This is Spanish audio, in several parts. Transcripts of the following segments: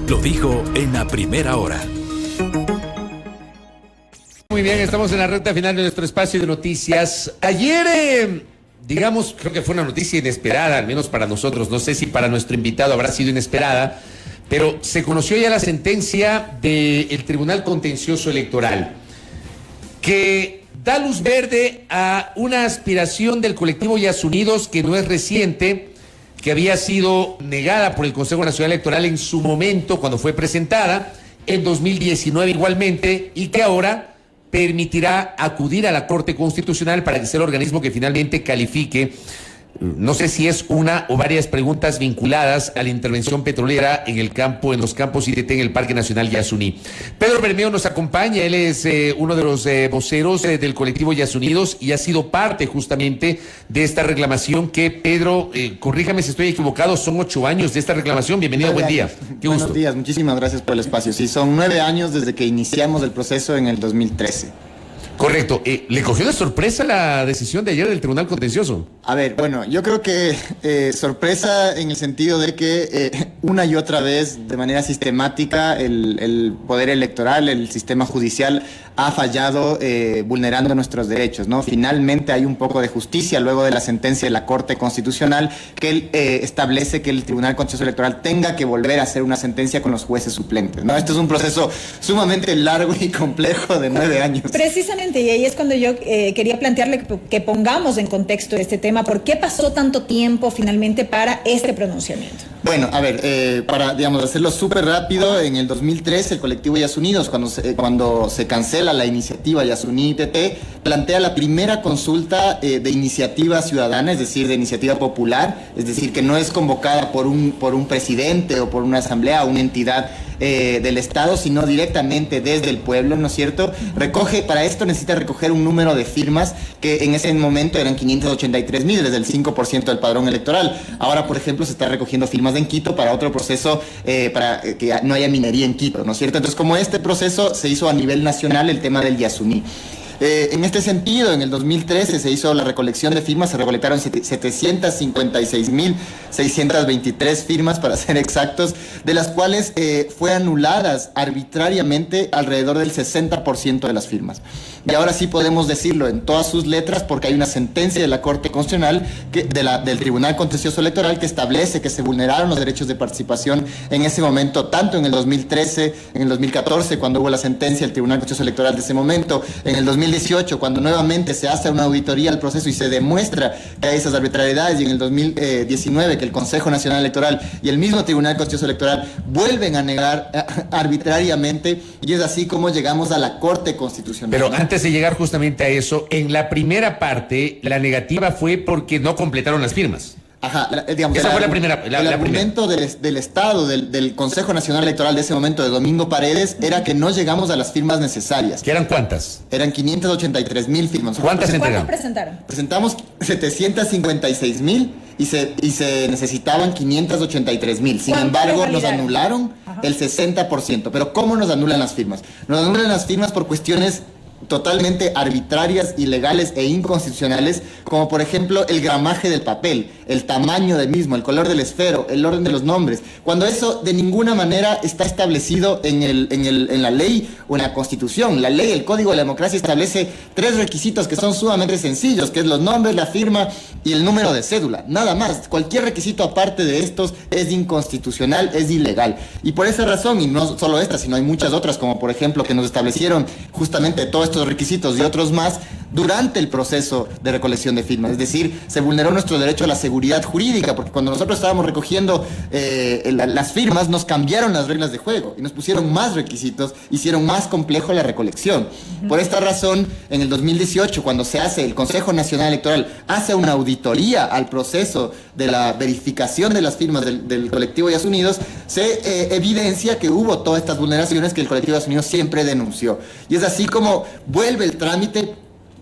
lo dijo en la primera hora. Muy bien, estamos en la recta final de nuestro espacio de noticias. Ayer, creo que fue una noticia inesperada, al menos para nosotros. No sé si para nuestro invitado habrá sido inesperada, pero se conoció ya la sentencia del Tribunal Contencioso Electoral, que da luz verde a una aspiración del colectivo Yasunidos que no es reciente, que había sido negada por el Consejo Nacional Electoral en su momento cuando fue presentada, en 2019 igualmente, y que ahora permitirá acudir a la Corte Constitucional para que sea el organismo que finalmente califique. No sé si es una o varias preguntas vinculadas a la intervención petrolera en los campos IDT en el Parque Nacional Yasuní. Pedro Bermeo nos acompaña, él es uno de los voceros del colectivo Yasunidos y ha sido parte justamente de esta reclamación que, Pedro, corríjame si estoy equivocado, son 8 años de esta reclamación. Bienvenido, buen día. Qué gusto. Buenos días, muchísimas gracias por el espacio. Sí, son 9 años desde que iniciamos el proceso en el 2013. Correcto. ¿Le cogió de sorpresa la decisión de ayer del Tribunal Contencioso? A ver, bueno, yo creo que sorpresa en el sentido de que una y otra vez, de manera sistemática, el poder electoral, el sistema judicial ha fallado vulnerando nuestros derechos, ¿no? Finalmente hay un poco de justicia luego de la sentencia de la Corte Constitucional que establece que el Tribunal Contencioso Electoral tenga que volver a hacer una sentencia con los jueces suplentes, ¿no? Esto es un proceso sumamente largo y complejo de 9 años. Precisamente, y ahí es cuando yo quería plantearle que pongamos en contexto este tema. ¿Por qué pasó tanto tiempo finalmente para este pronunciamiento? Bueno, a ver, para hacerlo súper rápido, en el 2013 el colectivo Yasunidos, cuando se cancela la iniciativa Yasuní ITT, plantea la primera consulta de iniciativa ciudadana, es decir, de iniciativa popular, es decir, que no es convocada por un presidente o por una asamblea o una entidad del Estado, sino directamente desde el pueblo, ¿no es cierto? Para esto necesita recoger un número de firmas que en ese momento eran 583,000, desde el 5% del padrón electoral. Ahora, por ejemplo, se está recogiendo firmas en Quito para otro proceso, para que no haya minería en Quito, ¿no es cierto? Entonces, como este proceso se hizo a nivel nacional, el tema del Yasuní. En este sentido, en el 2013 se hizo la recolección de firmas, se recolectaron 756,623 firmas, para ser exactos, de las cuales fue anuladas arbitrariamente alrededor del 60% de las firmas. Y ahora sí podemos decirlo en todas sus letras, porque hay una sentencia de la Corte Constitucional, del Tribunal Contencioso Electoral, que establece que se vulneraron los derechos de participación en ese momento, tanto en el 2013, en el 2014, cuando hubo la sentencia del Tribunal Contencioso Electoral de ese momento, en el 2018, cuando nuevamente se hace una auditoría al proceso y se demuestra que hay esas arbitrariedades, y en el 2019, que el Consejo Nacional Electoral y el mismo Tribunal Contencioso Electoral vuelven a negar arbitrariamente, y es así como llegamos a la Corte Constitucional. Pero antes de llegar justamente a eso, en la primera parte, la negativa fue porque no completaron las firmas. Ajá, esa fue la primera. El argumento del Estado, del Consejo Nacional Electoral de ese momento, de Domingo Paredes, era que no llegamos a las firmas necesarias. ¿Que eran cuántas? Eran 583,000 firmas. ¿Cuántas presentaron? Presentamos 756,000 y se necesitaban 583,000. Sin embargo, nos anularon el 60%. Pero ¿cómo nos anulan las firmas? Nos anulan las firmas por cuestiones totalmente arbitrarias, ilegales e inconstitucionales, como por ejemplo el gramaje del papel, el tamaño del mismo, el color del esfero, el orden de los nombres, cuando eso de ninguna manera está establecido en la ley o en la Constitución. La ley, el Código de la Democracia, establece 3 requisitos que son sumamente sencillos, que es los nombres, la firma y el número de cédula, nada más. Cualquier requisito aparte de estos es inconstitucional, es ilegal. Y por esa razón, y no solo esta, sino hay muchas otras, como por ejemplo que nos establecieron justamente todo estos requisitos y otros más durante el proceso de recolección de firmas. Es decir, se vulneró nuestro derecho a la seguridad jurídica, porque cuando nosotros estábamos recogiendo las firmas, nos cambiaron las reglas de juego y nos pusieron más requisitos, hicieron más complejo la recolección. Por esta razón, en el 2018, cuando el Consejo Nacional Electoral hace una auditoría al proceso de la verificación de las firmas del colectivo Yasunidos, se evidencia que hubo todas estas vulneraciones que el colectivo Yasunidos siempre denunció. Y es así como vuelve el trámite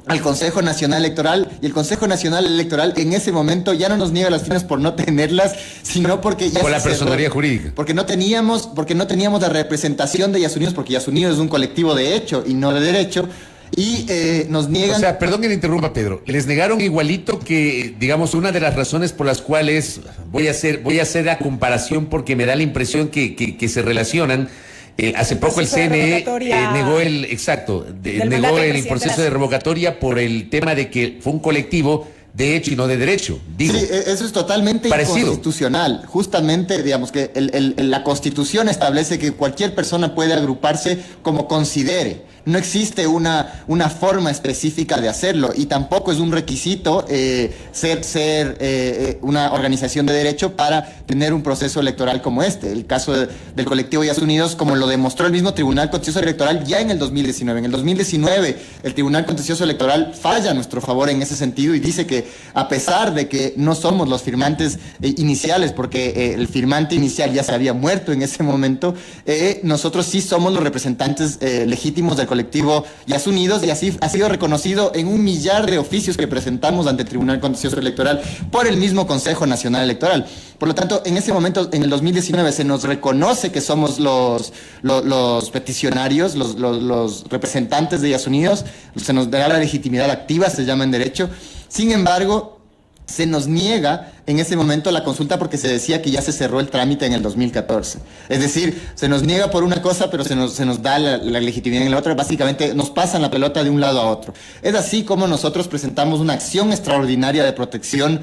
al Consejo Nacional Electoral, y el Consejo Nacional Electoral en ese momento ya no nos niega las firmas por no tenerlas, sino porque ya por la personería jurídica, porque no teníamos la representación de Yasunidos, porque Yasunidos es un colectivo de hecho y no de derecho. y nos niegan... O sea, perdón que me interrumpa, Pedro. Les negaron igualito que, digamos, una de las razones por las cuales voy a hacer la comparación porque me da la impresión que se relacionan. Hace poco el CNE negó negó el proceso de revocatoria por el tema de que fue un colectivo de hecho y no de derecho. Digo, sí, eso es totalmente inconstitucional. Justamente, digamos que la Constitución establece que cualquier persona puede agruparse como considere. No existe una forma específica de hacerlo y tampoco es un requisito ser una organización de derecho para tener un proceso electoral como este. El caso del colectivo Yas Unidos, como lo demostró el mismo Tribunal Contencioso Electoral ya en el 2019. En el 2019 el Tribunal Contencioso Electoral falla a nuestro favor en ese sentido y dice que a pesar de que no somos los firmantes iniciales, porque el firmante inicial ya se había muerto en ese momento, nosotros sí somos los representantes legítimos del colectivo Yas Unidos, y así ha sido reconocido en 1 millar de oficios que presentamos ante el Tribunal Contencioso Electoral por el mismo Consejo Nacional Electoral. Por lo tanto, en ese momento, en el 2019, se nos reconoce que somos los peticionarios, los representantes de Yas Unidos, se nos da la legitimidad activa, se llama en derecho. Sin embargo, se nos niega en ese momento la consulta porque se decía que ya se cerró el trámite en el 2014. Es decir, se nos niega por una cosa, pero se nos da la legitimidad en la otra. Básicamente nos pasan la pelota de un lado a otro. Es así como nosotros presentamos una acción extraordinaria de protección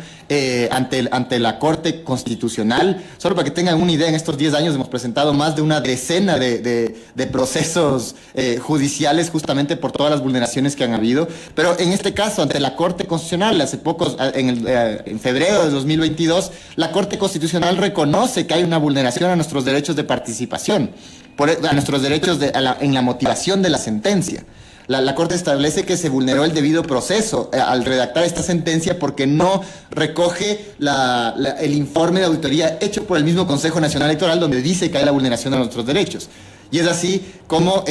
ante la Corte Constitucional. Solo para que tengan una idea, en estos 10 años hemos presentado más de una decena de procesos judiciales justamente por todas las vulneraciones que han habido. Pero en este caso, ante la Corte Constitucional, hace pocos, en febrero de 2022, la Corte Constitucional reconoce que hay una vulneración a nuestros derechos de participación, a nuestros derechos en la motivación de la sentencia. La Corte establece que se vulneró el debido proceso al redactar esta sentencia porque no recoge el informe de auditoría hecho por el mismo Consejo Nacional Electoral donde dice que hay la vulneración de nuestros derechos. Y es así como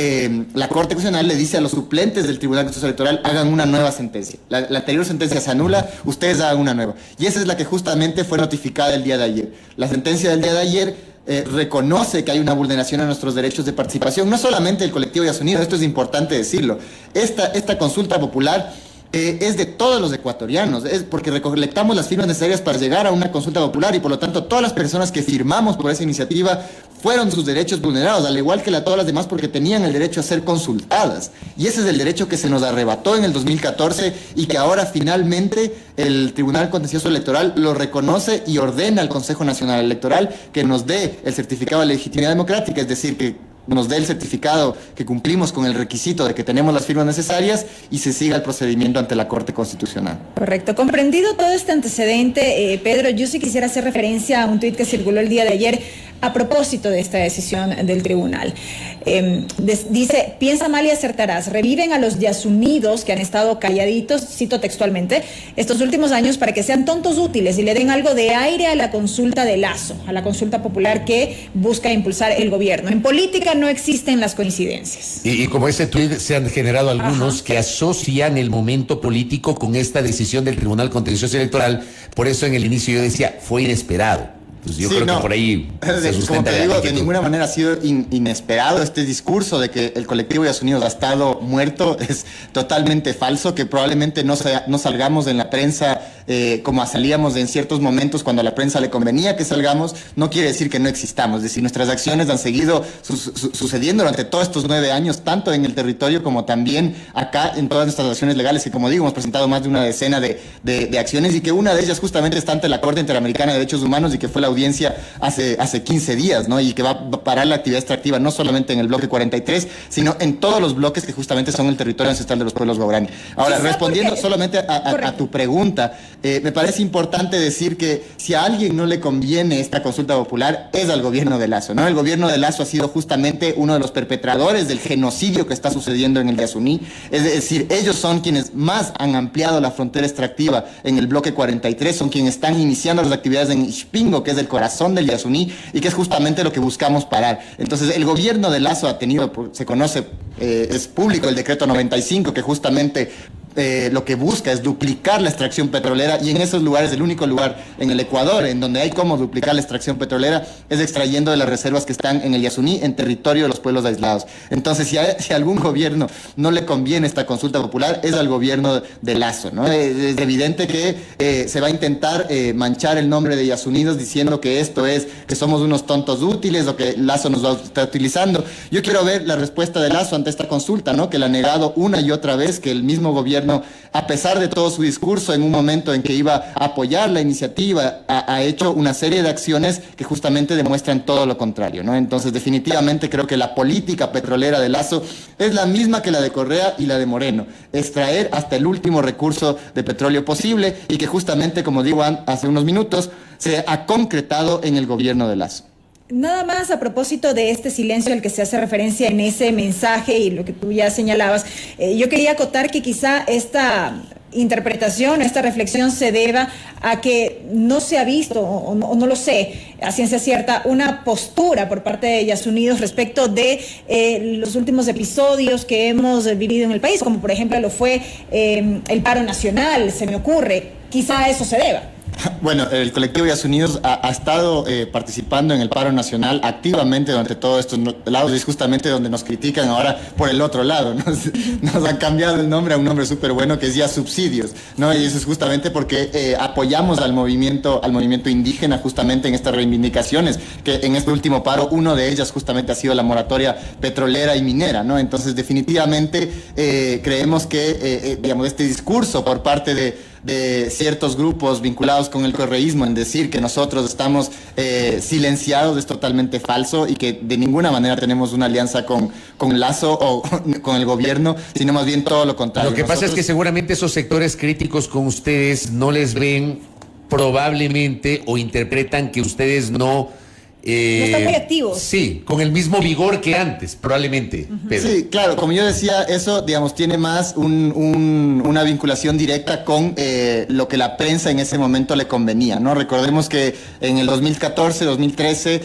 la Corte Constitucional le dice a los suplentes del Tribunal Contencioso Electoral: hagan una nueva sentencia. La anterior sentencia se anula, ustedes hagan una nueva. Y esa es la que justamente fue notificada el día de ayer. La sentencia del día de ayer reconoce que hay una vulneración a nuestros derechos de participación, no solamente el colectivo Yas Unidos, esto es importante decirlo. Esta consulta popular es de todos los ecuatorianos, es porque recolectamos las firmas necesarias para llegar a una consulta popular y por lo tanto todas las personas que firmamos por esa iniciativa fueron sus derechos vulnerados, al igual que todas las demás, porque tenían el derecho a ser consultadas. Y ese es el derecho que se nos arrebató en el 2014 y que ahora finalmente el Tribunal Contencioso Electoral lo reconoce y ordena al Consejo Nacional Electoral que nos dé el certificado de legitimidad democrática, es decir, que nos dé el certificado que cumplimos con el requisito de que tenemos las firmas necesarias y se siga el procedimiento ante la Corte Constitucional. Correcto. Comprendido todo este antecedente, Pedro, yo sí quisiera hacer referencia a un tuit que circuló el día de ayer a propósito de esta decisión del tribunal. Dice: piensa mal y acertarás. Reviven a los Yas Unidos que han estado calladitos, cito textualmente, estos últimos años para que sean tontos útiles y le den algo de aire a la consulta de Lazo, a la consulta popular que busca impulsar el gobierno. En política no existen las coincidencias. Y como ese tuit se han generado algunos que asocian el momento político con esta decisión del Tribunal Contencioso Electoral. Por eso en el inicio yo decía, fue inesperado. Pues yo creo que por ahí se sustenta. Como te digo, de ninguna manera ha sido inesperado este discurso de que el colectivo Yas Unidos ha estado muerto. Es totalmente falso, que probablemente no salgamos en la prensa como salíamos en ciertos momentos cuando a la prensa le convenía que salgamos. No quiere decir que no existamos. Es decir, nuestras acciones han seguido sucediendo durante todos estos 9 años, tanto en el territorio como también acá en todas nuestras acciones legales, que como digo, hemos presentado más de una decena de acciones y que una de ellas justamente está ante la Corte Interamericana de Derechos Humanos y que fue la audiencia hace 15 días, ¿no? Y que va a parar la actividad extractiva no solamente en el bloque 43, sino en todos los bloques que justamente son el territorio ancestral de los pueblos guaraní. Ahora, respondiendo solamente a tu pregunta, me parece importante decir que si a alguien no le conviene esta consulta popular es al gobierno de Lazo, ¿no? El gobierno de Lazo ha sido justamente uno de los perpetradores del genocidio que está sucediendo en el Yasuní. Es decir, ellos son quienes más han ampliado la frontera extractiva en el bloque 43, son quienes están iniciando las actividades en Ixpingo, que es el corazón del Yasuní, y que es justamente lo que buscamos parar. Entonces, el gobierno de Lazo ha tenido, se conoce, es público el decreto 95, que justamente lo que busca es duplicar la extracción petrolera, y en esos lugares, el único lugar en el Ecuador en donde hay cómo duplicar la extracción petrolera es extrayendo de las reservas que están en el Yasuní, en territorio de los pueblos aislados. Entonces, si a algún gobierno no le conviene esta consulta popular, es al gobierno de Lasso, ¿no? Es evidente que se va a intentar manchar el nombre de Yasunidos diciendo que esto es, que somos unos tontos útiles o que Lasso nos va a estar utilizando. Yo quiero ver la respuesta de Lasso ante esta consulta, ¿no? Que le ha negado una y otra vez, que el mismo gobierno, a pesar de todo su discurso, en un momento en que iba a apoyar la iniciativa, ha hecho una serie de acciones que justamente demuestran todo lo contrario, ¿no? Entonces, definitivamente creo que la política petrolera de Lasso es la misma que la de Correa y la de Moreno, extraer hasta el último recurso de petróleo posible, y que justamente, como digo hace unos minutos, se ha concretado en el gobierno de Lasso. Nada más a propósito de este silencio al que se hace referencia en ese mensaje y lo que tú ya señalabas, yo quería acotar que quizá esta interpretación, esta reflexión se deba a que no se ha visto, o no lo sé, a ciencia cierta, una postura por parte de Yasunidos respecto de los últimos episodios que hemos vivido en el país, como por ejemplo lo fue el paro nacional, se me ocurre, quizá a eso se deba. Bueno, el colectivo Yasunidos ha estado participando en el paro nacional activamente durante todos estos lados, y es justamente donde nos critican ahora por el otro lado. Nos han cambiado el nombre a un nombre súper bueno que es ya Subsidios, ¿no? Y eso es justamente porque apoyamos al movimiento indígena justamente en estas reivindicaciones, que en este último paro uno de ellas justamente ha sido la moratoria petrolera y minera, ¿no? Entonces, definitivamente creemos que digamos, este discurso por parte de ciertos grupos vinculados con el correísmo en decir que nosotros estamos silenciados es totalmente falso, y que de ninguna manera tenemos una alianza con Lasso o con el gobierno, sino más bien todo lo contrario. Lo que pasa es que seguramente esos sectores críticos con ustedes no les ven probablemente, o interpretan que ustedes no están muy activos. Sí, con el mismo vigor que antes, probablemente. Pedro. Sí, claro, como yo decía, eso, digamos, tiene más una vinculación directa con lo que la prensa en ese momento le convenía, ¿no? Recordemos que en el 2014, 2013,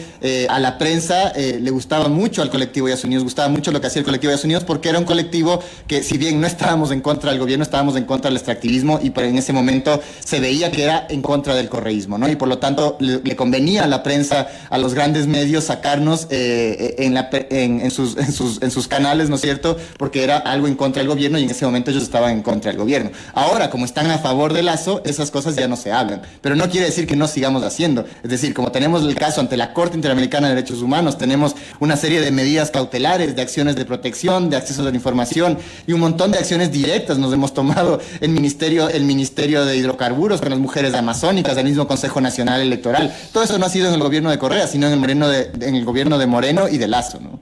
a la prensa le gustaba mucho al colectivo Yasunidos, gustaba mucho lo que hacía el colectivo Yasunidos, porque era un colectivo que, si bien no estábamos en contra del gobierno, estábamos en contra del extractivismo, y en ese momento se veía que era en contra del correísmo, ¿no? Y por lo tanto le convenía a la prensa, a los grandes medios, sacarnos en sus canales, ¿no es cierto? Porque era algo en contra del gobierno, y en ese momento ellos estaban en contra del gobierno. Ahora, como están a favor de Lasso, esas cosas ya no se hablan. Pero no quiere decir que no sigamos haciendo. Es decir, como tenemos el caso ante la Corte Interamericana de Derechos Humanos, tenemos una serie de medidas cautelares, de acciones de protección, de acceso a la información, y un montón de acciones directas nos hemos tomado el Ministerio de Hidrocarburos con las mujeres amazónicas, el mismo Consejo Nacional Electoral. Todo eso no ha sido en el gobierno de Correa, sino en el gobierno de Moreno y de Lasso, ¿no?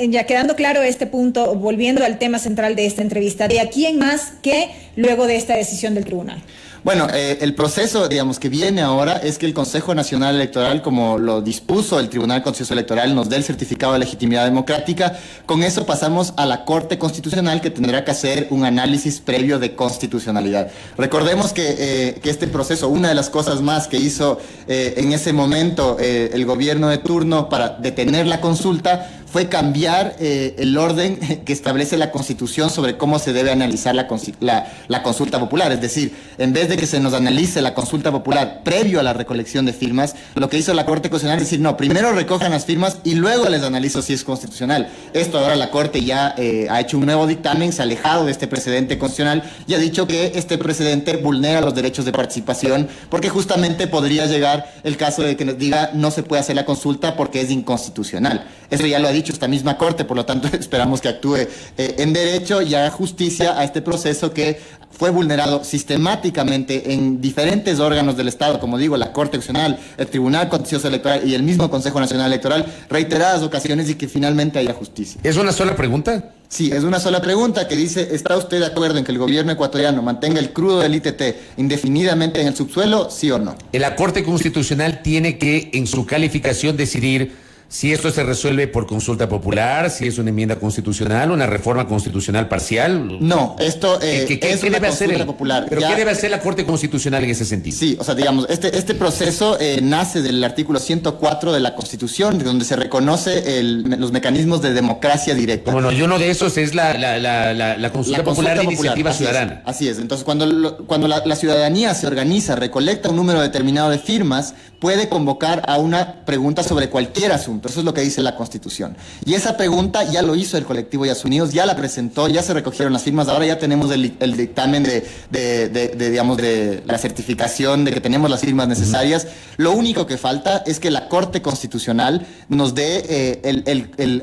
Ya quedando claro este punto, volviendo al tema central de esta entrevista, ¿de aquí en más qué luego de esta decisión del tribunal? Bueno, el proceso, digamos, que viene ahora es que el Consejo Nacional Electoral, como lo dispuso el Tribunal Contencioso Electoral, nos dé el certificado de legitimidad democrática. Con eso pasamos a la Corte Constitucional, que tendrá que hacer un análisis previo de constitucionalidad. Recordemos que este proceso, una de las cosas más que hizo en ese momento el gobierno de turno para detener la consulta fue cambiar el orden que establece la Constitución sobre cómo se debe analizar la consulta popular. Es decir, en vez de que se nos analice la consulta popular previo a la recolección de firmas, lo que hizo la Corte Constitucional es decir, no, primero recojan las firmas y luego les analizo si es constitucional. Esto ahora la Corte ya ha hecho un nuevo dictamen, se ha alejado de este precedente constitucional y ha dicho que este precedente vulnera los derechos de participación, porque justamente podría llegar el caso de que nos diga no se puede hacer la consulta porque es inconstitucional. Eso ya lo ha dicho esta misma Corte, por lo tanto esperamos que actúe en derecho y haga justicia a este proceso que fue vulnerado sistemáticamente en diferentes órganos del Estado, como digo, la Corte Constitucional, el Tribunal Contencioso Electoral y el mismo Consejo Nacional Electoral, reiteradas ocasiones, y que finalmente haya justicia. ¿Es una sola pregunta? Sí, es una sola pregunta que dice, ¿está usted de acuerdo en que el gobierno ecuatoriano mantenga el crudo del ITT indefinidamente en el subsuelo, sí o no? La Corte Constitucional tiene que, en su calificación, decidir si esto se resuelve por consulta popular, si es una enmienda constitucional, una reforma constitucional parcial. No, esto ¿Qué es una debe hacer consulta popular. ¿Pero qué debe hacer la Corte Constitucional en ese sentido? Sí, o sea, digamos, este proceso nace del artículo 104 de la Constitución, de donde se reconoce los mecanismos de democracia directa. Bueno, y uno de esos es la consulta popular de iniciativa ciudadana. Así es. Entonces, cuando la ciudadanía se organiza, recolecta un número determinado de firmas, puede convocar a una pregunta sobre cualquier asunto. Eso es lo que dice la Constitución. Y esa pregunta ya lo hizo el colectivo Yas Unidos, ya la presentó, ya se recogieron las firmas. Ahora ya tenemos el dictamen de la certificación de que tenemos las firmas necesarias. Lo único que falta es que la Corte Constitucional nos dé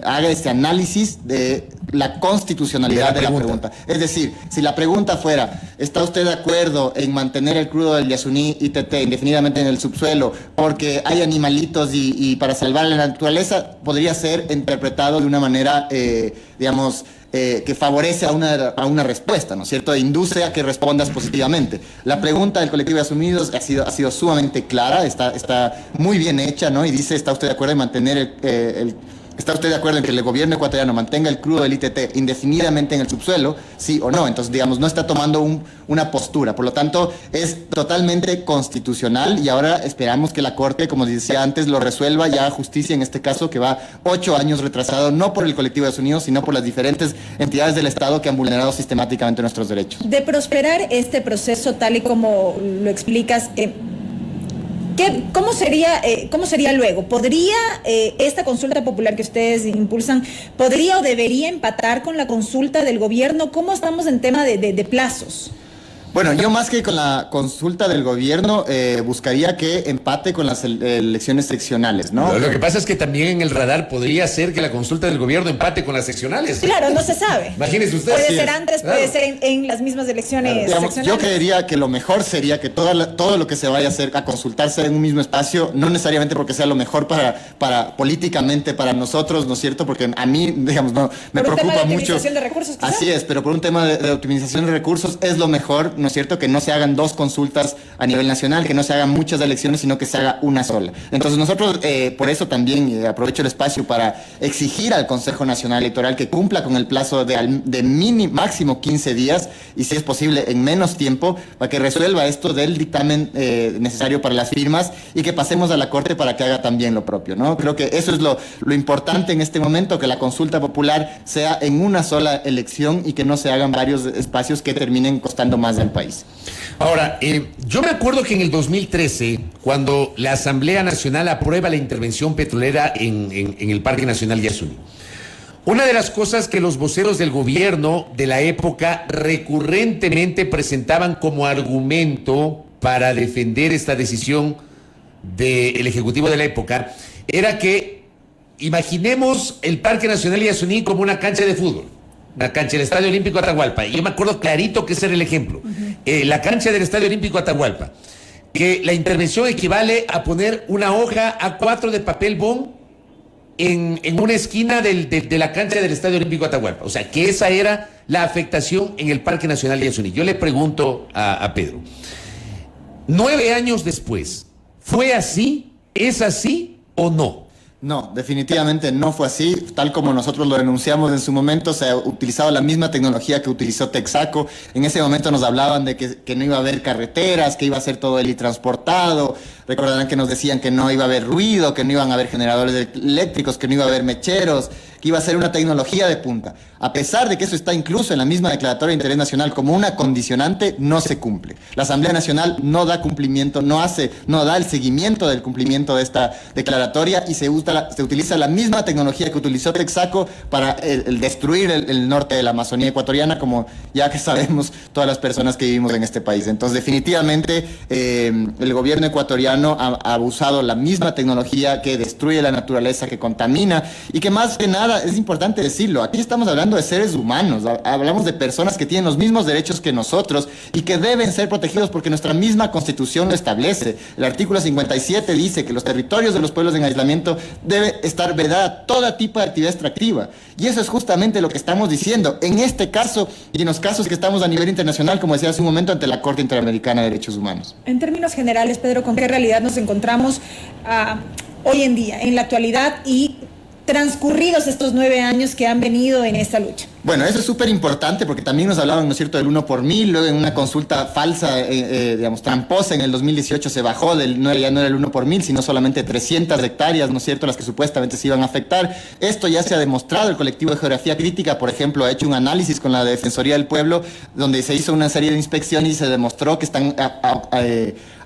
haga este análisis de la constitucionalidad de la pregunta. Es decir, si la pregunta fuera, ¿está usted de acuerdo en mantener el crudo del Yasuní ITT indefinidamente en el subsuelo porque hay animalitos y para salvar la naturaleza? Podría ser interpretado de una manera, que favorece a una respuesta, ¿no es cierto? E induce a que respondas positivamente. La pregunta del colectivo de Asumidos ha sido sumamente clara, está muy bien hecha, ¿no? Y dice, ¿está usted de acuerdo en mantener ¿está usted de acuerdo en que el gobierno ecuatoriano mantenga el crudo del ITT indefinidamente en el subsuelo? ¿Sí o no? Entonces, no está tomando una postura. Por lo tanto, es totalmente constitucional y ahora esperamos que la Corte, como decía antes, lo resuelva ya a justicia en este caso, que va 8 años retrasado, no por el colectivo de Unidos, sino por las diferentes entidades del Estado que han vulnerado sistemáticamente nuestros derechos. De prosperar este proceso tal y como lo explicas, ¿cómo sería luego? ¿Podría esta consulta popular que ustedes impulsan, podría o debería empatar con la consulta del gobierno? ¿Cómo estamos en tema de plazos? Bueno, yo más que con la consulta del gobierno buscaría que empate con las elecciones seccionales, ¿no? Lo que pasa es que también en el radar podría ser que la consulta del gobierno empate con las seccionales. Claro, no se sabe. Imagínese usted. Puede ser antes, puede ser en las mismas elecciones seccionales. Yo creería que lo mejor sería que todo lo que se vaya a hacer, a consultarse en un mismo espacio, no necesariamente porque sea lo mejor para políticamente para nosotros, ¿no es cierto? Porque a mí, me preocupa mucho. Por un tema de optimización de recursos, quizás. Así es, pero por un tema de optimización de recursos es lo mejor, ¿no es cierto? Que no se hagan 2 consultas a nivel nacional, que no se hagan muchas elecciones, sino que se haga una sola. Entonces nosotros, por eso también aprovecho el espacio para exigir al Consejo Nacional Electoral que cumpla con el plazo de máximo 15 días y si es posible en menos tiempo, para que resuelva esto del dictamen necesario para las firmas y que pasemos a la Corte para que haga también lo propio, ¿no? Creo que eso es lo importante en este momento, que la consulta popular sea en una sola elección y que no se hagan varios espacios que terminen costando más al país. Ahora, yo me acuerdo que en el 2013, cuando la Asamblea Nacional aprueba la intervención petrolera en el Parque Nacional Yasuní, una de las cosas que los voceros del gobierno de la época recurrentemente presentaban como argumento para defender esta decisión del Ejecutivo de la época era que imaginemos el Parque Nacional Yasuní como una cancha de fútbol. La cancha del Estadio Olímpico Atahualpa. Y yo me acuerdo clarito que ese era el ejemplo. La cancha del Estadio Olímpico Atahualpa. Que la intervención equivale a poner una hoja A4 de papel bond en una esquina de la cancha del Estadio Olímpico Atahualpa. O sea, que esa era la afectación en el Parque Nacional Yasuní. Yo le pregunto a Pedro, 9 años después, ¿fue así? ¿Es así o no? No, definitivamente no fue así. Tal como nosotros lo denunciamos en su momento, se ha utilizado la misma tecnología que utilizó Texaco. En ese momento nos hablaban de que no iba a haber carreteras, que iba a ser todo helitransportado. Recordarán que nos decían que no iba a haber ruido, que no iban a haber generadores eléctricos, que no iba a haber mecheros, que iba a ser una tecnología de punta. A pesar de que eso está incluso en la misma declaratoria de interés nacional como una condicionante, no se cumple. La Asamblea Nacional no da cumplimiento, no da el seguimiento del cumplimiento de esta declaratoria y se utiliza la misma tecnología que utilizó Texaco para el destruir el norte de la Amazonía ecuatoriana, como ya que sabemos todas las personas que vivimos en este país. Entonces, definitivamente, el gobierno ecuatoriano ha usado la misma tecnología que destruye la naturaleza, que contamina y que más que nada, es importante decirlo, aquí estamos hablando de seres humanos, hablamos de personas que tienen los mismos derechos que nosotros y que deben ser protegidos porque nuestra misma Constitución lo establece. El artículo 57 dice que los territorios de los pueblos en aislamiento debe estar vedada toda tipo de actividad extractiva. Y eso es justamente lo que estamos diciendo en este caso y en los casos que estamos a nivel internacional, como decía hace un momento, ante la Corte Interamericana de Derechos Humanos. En términos generales, Pedro, ¿con qué realidad nos encontramos? hoy en día, en la actualidad y transcurridos estos 9 años que han venido en esta lucha? Bueno, eso es súper importante porque también nos hablaban, ¿no es cierto?, del 1 por 1000, luego en una consulta falsa, digamos, tramposa en el 2018 se bajó, ya no era el 1 por 1000, sino solamente 300 hectáreas, ¿no es cierto?, las que supuestamente se iban a afectar. Esto ya se ha demostrado, el colectivo de Geografía Crítica, por ejemplo, ha hecho un análisis con la Defensoría del Pueblo, donde se hizo una serie de inspecciones y se demostró que están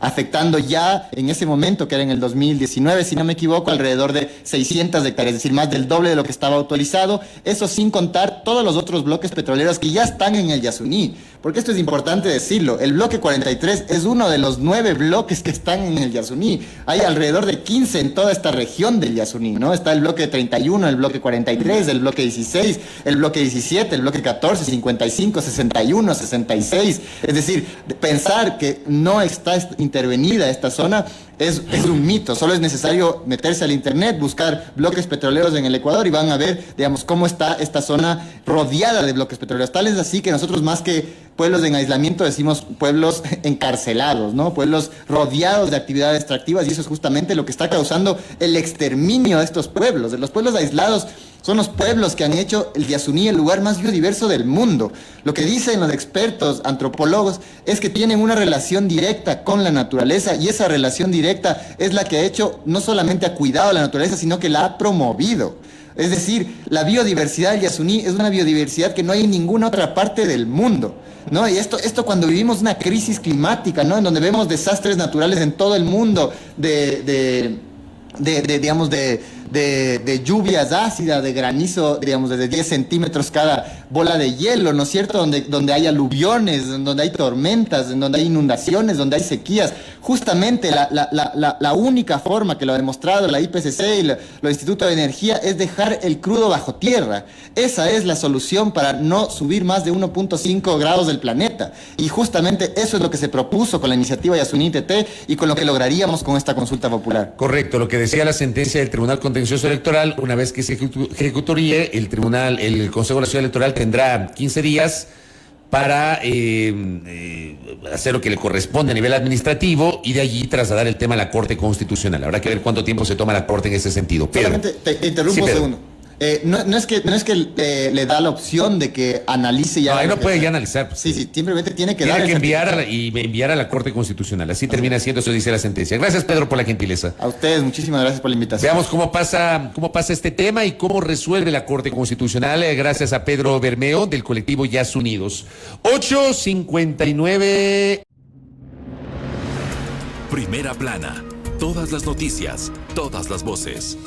afectando ya en ese momento, que era en el 2019, si no me equivoco, alrededor de 600 hectáreas, es decir, más del doble de lo que estaba autorizado, eso sin contar todos los otros bloques petroleros que ya están en el Yasuní, porque esto es importante decirlo, el bloque 43 es uno de los 9 bloques que están en el Yasuní, hay alrededor de 15 en toda esta región del Yasuní, ¿no? Está el bloque 31, el bloque 43, el bloque 16, el bloque 17, el bloque 14, 55, 61, 66, es decir, pensar que no está intervenida esta zona es un mito, solo es necesario meterse al internet, buscar bloques petroleros en el Ecuador y van a ver, digamos, cómo está esta zona rodeada de bloques petroleros. Tal es así que nosotros más que pueblos en aislamiento decimos pueblos encarcelados, ¿no? Pueblos rodeados de actividades extractivas y eso es justamente lo que está causando el exterminio de estos pueblos. De los pueblos aislados son los pueblos que han hecho el Yasuní el lugar más biodiverso del mundo. Lo que dicen los expertos antropólogos es que tienen una relación directa con la naturaleza y esa relación directa es la que ha hecho, no solamente ha cuidado la naturaleza, sino que la ha promovido. Es decir, la biodiversidad del Yasuní es una biodiversidad que no hay en ninguna otra parte del mundo, ¿no? Y esto cuando vivimos una crisis climática, ¿no?, en donde vemos desastres naturales en todo el mundo, de lluvias ácidas, de granizo, digamos, de 10 centímetros cada bola de hielo, ¿no es cierto? Donde hay aluviones, donde hay tormentas, donde hay inundaciones, donde hay sequías. Justamente la única forma que lo ha demostrado la IPCC y los Institutos de Energía es dejar el crudo bajo tierra. Esa es la solución para no subir más de 1.5 grados del planeta. Y justamente eso es lo que se propuso con la iniciativa Yasuní TT y con lo que lograríamos con esta consulta popular. Correcto, lo que decía la sentencia del Tribunal Contencioso Electoral, una vez que se ejecutaría, el Consejo Nacional Electoral tendrá 15 días para hacer lo que le corresponde a nivel administrativo y de allí trasladar el tema a la Corte Constitucional. Habrá que ver cuánto tiempo se toma la Corte en ese sentido. Solamente te interrumpo un segundo. No es que le da la opción de que analice ya. No, ahí no puede ya analizar. Sí, simplemente tiene que enviar a la Corte Constitucional. Así termina siendo, eso dice la sentencia. Gracias, Pedro, por la gentileza. A ustedes, muchísimas gracias por la invitación. Veamos cómo pasa este tema y cómo resuelve la Corte Constitucional. Gracias a Pedro Bermeo del colectivo Yasunidos. 8:59. Primera plana. Todas las noticias, todas las voces.